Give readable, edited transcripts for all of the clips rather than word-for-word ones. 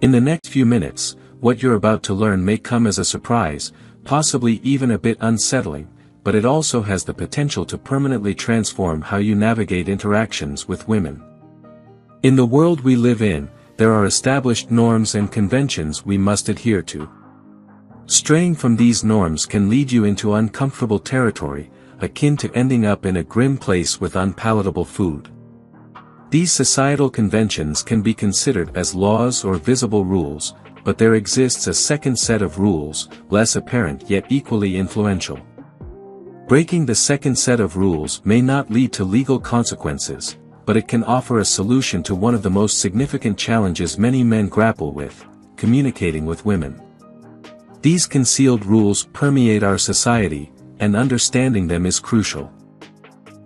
In the next few minutes, what you're about to learn may come as a surprise, possibly even a bit unsettling, but it also has the potential to permanently transform how you navigate interactions with women. In the world we live in, there are established norms and conventions we must adhere to. Straying from these norms can lead you into uncomfortable territory, akin to ending up in a grim place with unpalatable food. These societal conventions can be considered as laws or visible rules, but there exists a second set of rules, less apparent yet equally influential. Breaking the second set of rules may not lead to legal consequences, but it can offer a solution to one of the most significant challenges many men grapple with: communicating with women. These concealed rules permeate our society, and understanding them is crucial.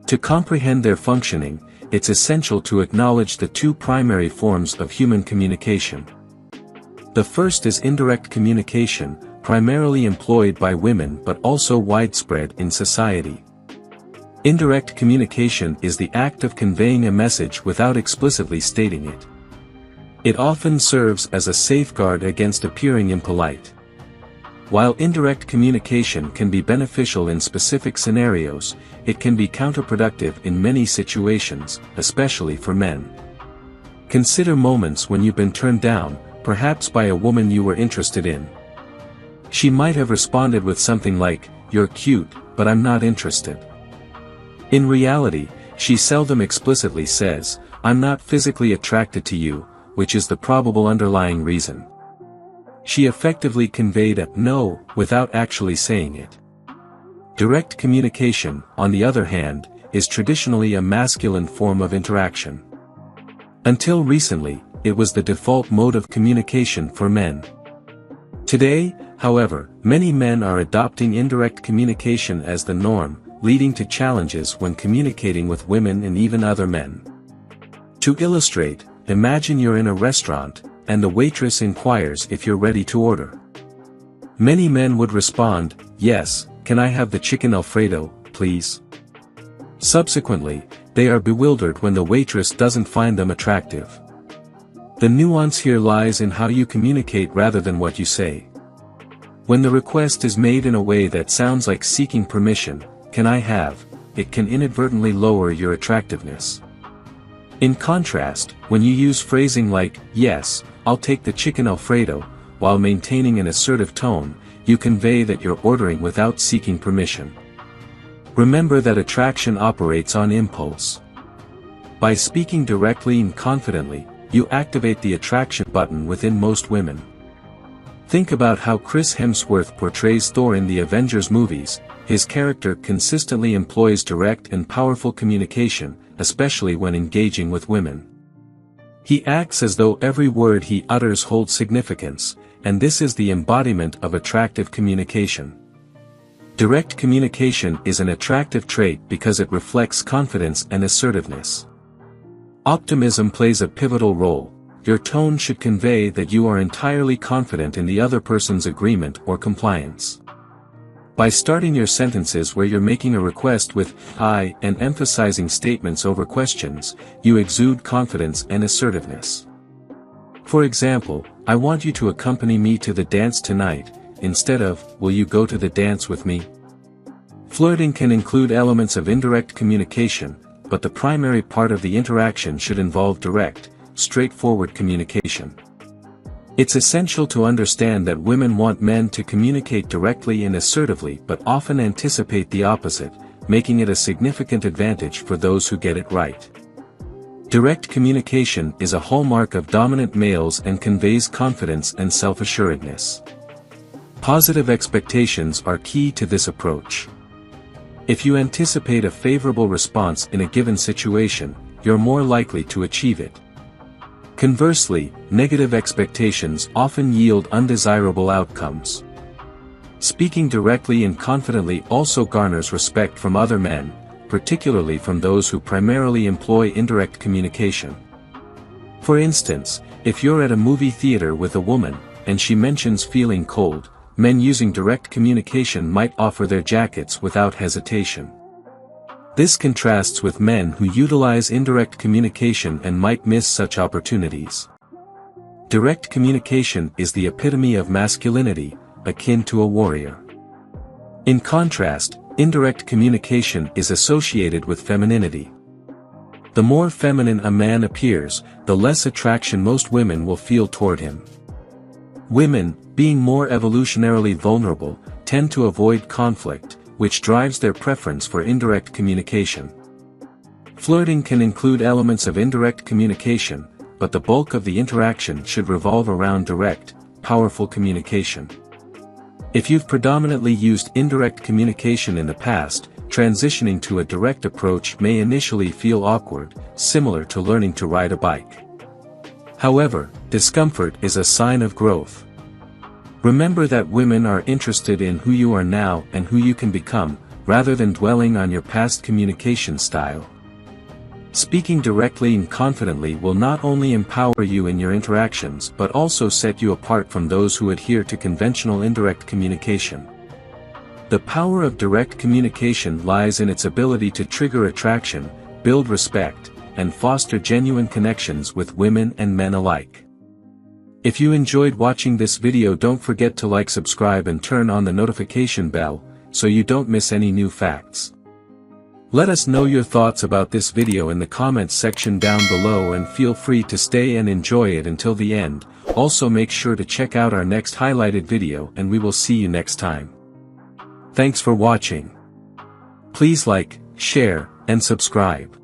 To comprehend their functioning, it's essential to acknowledge the two primary forms of human communication. The first is indirect communication, primarily employed by women but also widespread in society. Indirect communication is the act of conveying a message without explicitly stating it. It often serves as a safeguard against appearing impolite. While indirect communication can be beneficial in specific scenarios, it can be counterproductive in many situations, especially for men. Consider moments when you've been turned down, perhaps by a woman you were interested in. She might have responded with something like, "You're cute, but I'm not interested." In reality, she seldom explicitly says, "I'm not physically attracted to you," which is the probable underlying reason. She effectively conveyed a "no" without actually saying it. Direct communication, on the other hand, is traditionally a masculine form of interaction. Until recently, it was the default mode of communication for men. Today, however, many men are adopting indirect communication as the norm, leading to challenges when communicating with women and even other men. To illustrate, imagine you're in a restaurant, and the waitress inquires if you're ready to order. Many men would respond, "Yes, can I have the chicken Alfredo, please?" Subsequently, they are bewildered when the waitress doesn't find them attractive. The nuance here lies in how you communicate rather than what you say. When the request is made in a way that sounds like seeking permission, "Can I have," it can inadvertently lower your attractiveness. In contrast, when you use phrasing like, "Yes, I'll take the chicken Alfredo," while maintaining an assertive tone, you convey that you're ordering without seeking permission. Remember that attraction operates on impulse. By speaking directly and confidently, you activate the attraction button within most women. Think about how Chris Hemsworth portrays Thor in the Avengers movies. His character consistently employs direct and powerful communication, especially when engaging with women. He acts as though every word he utters holds significance, and this is the embodiment of attractive communication. Direct communication is an attractive trait because it reflects confidence and assertiveness. Optimism plays a pivotal role. Your tone should convey that you are entirely confident in the other person's agreement or compliance. By starting your sentences where you're making a request with "I" and emphasizing statements over questions, you exude confidence and assertiveness. For example, "I want you to accompany me to the dance tonight," instead of, "Will you go to the dance with me?" Flirting can include elements of indirect communication, but the primary part of the interaction should involve direct, straightforward communication. It's essential to understand that women want men to communicate directly and assertively but often anticipate the opposite, making it a significant advantage for those who get it right. Direct communication is a hallmark of dominant males and conveys confidence and self-assuredness. Positive expectations are key to this approach. If you anticipate a favorable response in a given situation, you're more likely to achieve it. Conversely, negative expectations often yield undesirable outcomes. Speaking directly and confidently also garners respect from other men, particularly from those who primarily employ indirect communication. For instance, if you're at a movie theater with a woman, and she mentions feeling cold, men using direct communication might offer their jackets without hesitation. This contrasts with men who utilize indirect communication and might miss such opportunities. Direct communication is the epitome of masculinity, akin to a warrior. In contrast, indirect communication is associated with femininity. The more feminine a man appears, the less attraction most women will feel toward him. Women, being more evolutionarily vulnerable, tend to avoid conflict, which drives their preference for indirect communication. Flirting can include elements of indirect communication, but the bulk of the interaction should revolve around direct, powerful communication. If you've predominantly used indirect communication in the past, transitioning to a direct approach may initially feel awkward, similar to learning to ride a bike. However, discomfort is a sign of growth. Remember that women are interested in who you are now and who you can become, rather than dwelling on your past communication style. Speaking directly and confidently will not only empower you in your interactions but also set you apart from those who adhere to conventional indirect communication. The power of direct communication lies in its ability to trigger attraction, build respect, and foster genuine connections with women and men alike. If you enjoyed watching this video, don't forget to like, subscribe and turn on the notification bell, so you don't miss any new facts. Let us know your thoughts about this video in the comments section down below and feel free to stay and enjoy it until the end. Also make sure to check out our next highlighted video and we will see you next time. Thanks for watching. Please like, share, and subscribe.